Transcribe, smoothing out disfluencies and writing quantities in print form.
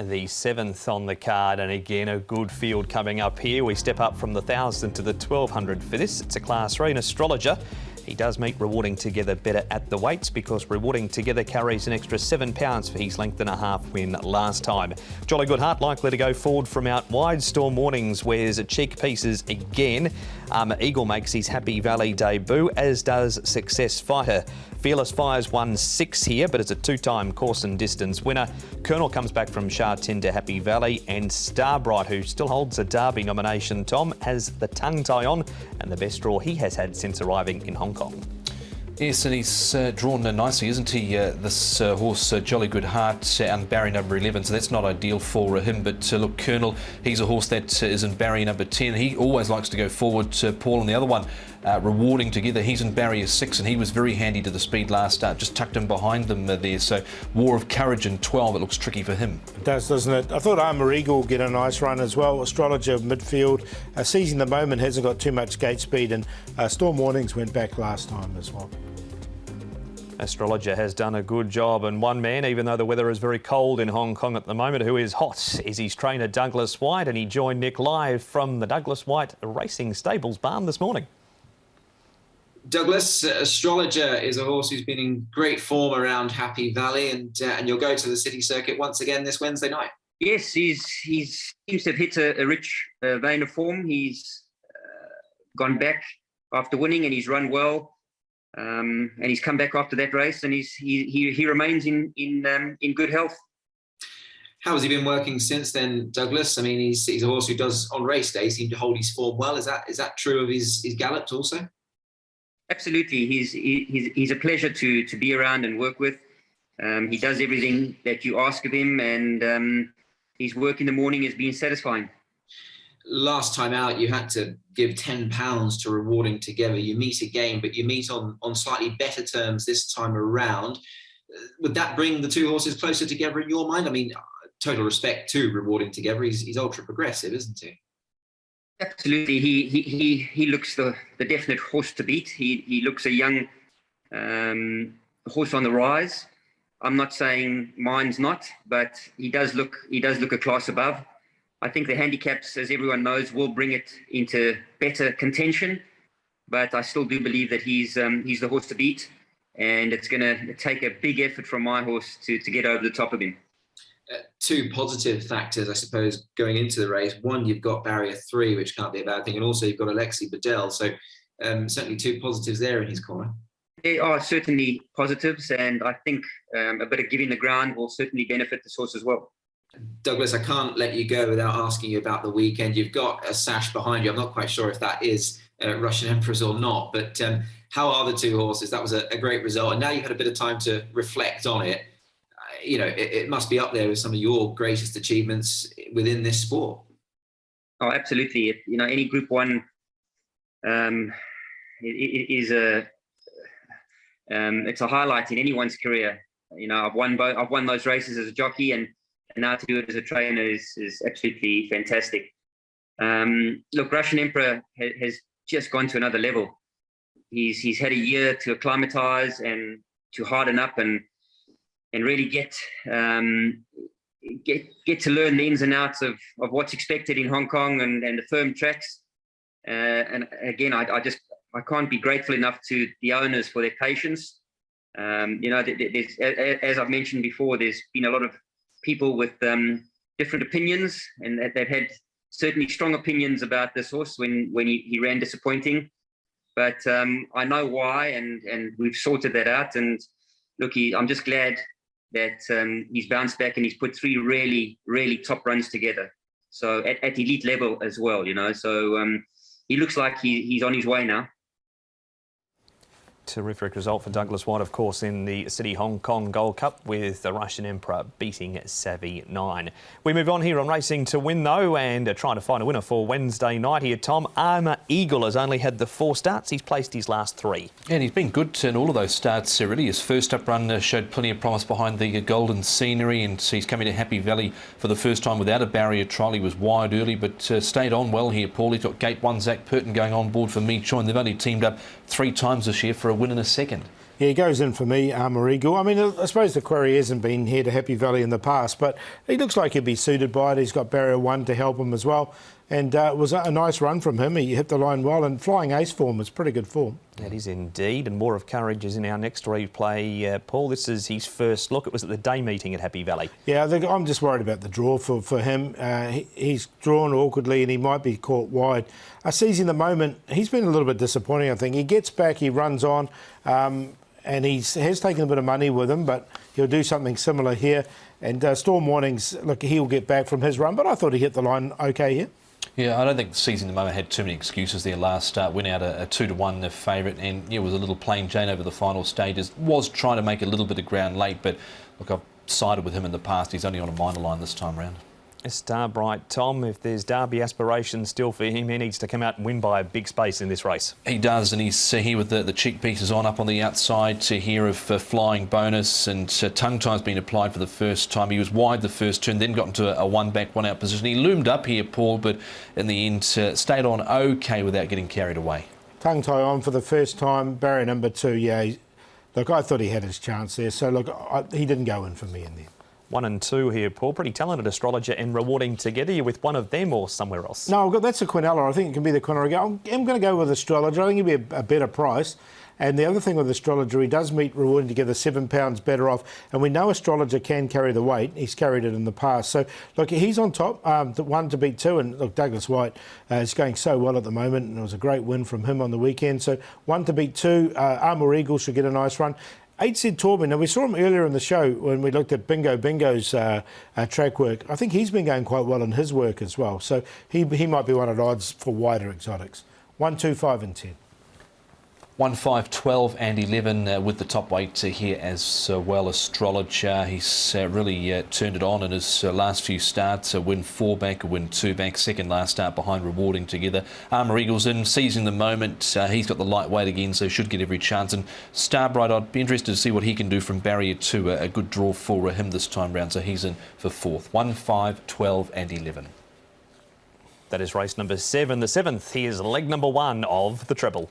the 7th on the card, and again a good field coming up here. We step up from the 1,000 to the 1,200 for this. It's a Class 3, an Astrologer. He does meet Rewarding Together better at the weights because Rewarding Together carries an extra £7 for his length and a half win last time. Jolly Good Heart likely to go forward from out wide. Storm Warnings wears cheek pieces again. Eagle makes his Happy Valley debut, as does Success Fighter. Fearless Fire's won 6 here, but it's a 2-time course and distance winner. Colonel comes back from Sha Tin to Happy Valley, and Starbright, who still holds a Derby nomination, Tom, has the tongue tie on and the best draw he has had since arriving in Hong Kong. Yes, and he's drawn nicely, isn't he, this horse, Jolly Good Heart, and barrier number 11, so that's not ideal for him. But look, Colonel, he's a horse that is in barrier number 10. He always likes to go forward, Paul, and the other one, Rewarding Together, he's in barrier 6, and he was very handy to the speed last start, just tucked him behind them there. So War of Courage in 12, it looks tricky for him. It does, doesn't it? I thought Armour Eagle will get a nice run as well. Astrologer midfield, seizing the moment, hasn't got too much gate speed, and Storm Warnings went back last time as well. Astrologer has done a good job, and one man, even though the weather is very cold in Hong Kong at the moment, who is hot, is his trainer Douglas White, and he joined Nick live from the Douglas White Racing Stables barn this morning. Douglas, Astrologer is a horse who's been in great form around Happy Valley, and you'll go to the city circuit once again this Wednesday night. Yes, he seems to have hit a rich vein of form. He's gone back after winning, and he's run well. And he's come back after that race, and he remains in good health. How has he been working since then, Douglas? I mean, he's a horse who does on race day seem to hold his form well. Is that true of his gallops also? Absolutely, he's a pleasure to be around and work with. He does everything that you ask of him, and his work in the morning has been satisfying. Last time out, you had to give £10 to Rewarding Together. You meet again, but you meet on slightly better terms this time around. Would that bring the two horses closer together in your mind? I mean, total respect to Rewarding Together. He's ultra progressive, isn't he? Absolutely. He looks the definite horse to beat. He looks a young horse on the rise. I'm not saying mine's not, but he does look a class above. I think the handicaps, as everyone knows, will bring it into better contention, but I still do believe that he's the horse to beat, and it's going to take a big effort from my horse to get over the top of him. Two positive factors, I suppose, going into the race. One, you've got barrier 3, which can't be a bad thing, and also you've got Alexi Bedell, so certainly two positives there in his corner. There are certainly positives, and I think a bit of giving the ground will certainly benefit this horse as well. Douglas, I can't let you go without asking you about the weekend. You've got a sash behind you. I'm not quite sure if that is Russian Emperors or not, but how are the two horses? That was a great result, and now you've had a bit of time to reflect on it. It must be up there with some of your greatest achievements within this sport. Oh, absolutely. Any Group 1 is it's a highlight in anyone's career. I've won those races as a jockey, and now to do it as a trainer is absolutely fantastic. Look, Russian Emperor has just gone to another level. He's had a year to acclimatise and to harden up and really get to learn the ins and outs of what's expected in Hong Kong and the firm tracks. And again, I can't be grateful enough to the owners for their patience. There's, as I've mentioned before, there's been a lot of people with different opinions, and they've had certainly strong opinions about this horse when he ran disappointing. But I know why, and we've sorted that out. And look, I'm just glad that he's bounced back and he's put 3 really, really top runs together. So at elite level as well, So he looks like he's on his way now. Terrific result for Douglas White, of course, in the City Hong Kong Gold Cup, with the Russian Emperor beating Savvy 9. We move on here on Racing to Win, though, and trying to find a winner for Wednesday night here. Tom, Armour Eagle has only had the 4 starts. He's placed his last 3. And he's been good in all of those starts, really. His first up run showed plenty of promise behind the golden scenery, and he's coming to Happy Valley for the first time without a barrier trial. He was wide early, but stayed on well here, Paul. He's got Gate 1, Zach Purton going on board for Me Choin. They've only teamed up 3 times this year for a win in a second. Yeah, he goes in for me, Armour Eagle. I mean, I suppose the query hasn't been here to Happy Valley in the past, but he looks like he'd be suited by it. He's got barrier 1 to help him as well. And it was a nice run from him. He hit the line well, and flying ace form is pretty good form. That is indeed, and more of courage is in our next replay, Paul. This is his first look. It was at the day meeting at Happy Valley. Yeah, I'm just worried about the draw for him. He's drawn awkwardly and he might be caught wide. Seizing the moment, he's been a little bit disappointing, I think. He gets back, he runs on, and he has taken a bit of money with him, but he'll do something similar here. And Storm Warnings, look, he'll get back from his run, but I thought he hit the line okay here. Yeah, I don't think Seizing the Moment had too many excuses there last start. Went out a 2-1 favourite, and yeah, was a little plain Jane over the final stages. Was trying to make a little bit of ground late, but look, I've sided with him in the past. He's only on a minor line this time round. Starbright Tom, if there's Derby aspirations still for him, he needs to come out and win by a big space in this race. He does, and he's here with the cheek pieces on up on the outside to hear of flying bonus, and tongue tie's been applied for the first time. He was wide the first turn, then got into a one-back, one-out position. He loomed up here, Paul, but in the end stayed on okay without getting carried away. Tongue tie on for the first time, barrier number 2, yeah. Look, I thought he had his chance there, so look, he didn't go in for me in there. 1 and 2 here, Paul. Pretty talented astrologer and rewarding together. You with one of them or somewhere else? No, that's a Quinella. I think it can be the Quinella. I'm going to go with astrologer. I think it'll be a better price. And the other thing with astrologer, he does meet rewarding together £7 better off. And we know astrologer can carry the weight. He's carried it in the past. So, look, he's on top, 1 to beat 2. And, look, Douglas White is going so well at the moment. And it was a great win from him on the weekend. So, 1 to beat 2. Armour Eagle should get a nice run. 8 said Torben. Now, we saw him earlier in the show when we looked at Bingo's track work. I think he's been going quite well in his work as well. So he might be one at odds for wider exotics. 1, 2, 5 and 10. 1, 5, 12 and 11 with the top weight here as well. Astrologer, he's really turned it on in his last few starts. A win 4 back, a win 2 back, second last start behind rewarding together. Armour Eagle's in, seizing the moment. He's got the lightweight again, so should get every chance. And Starbright, I'd be interested to see what he can do from barrier 2. A good draw for him this time round, so he's in for 4th. 1, 5, 12 and 11. That is race number 7. The 7th, here's leg number 1 of the treble.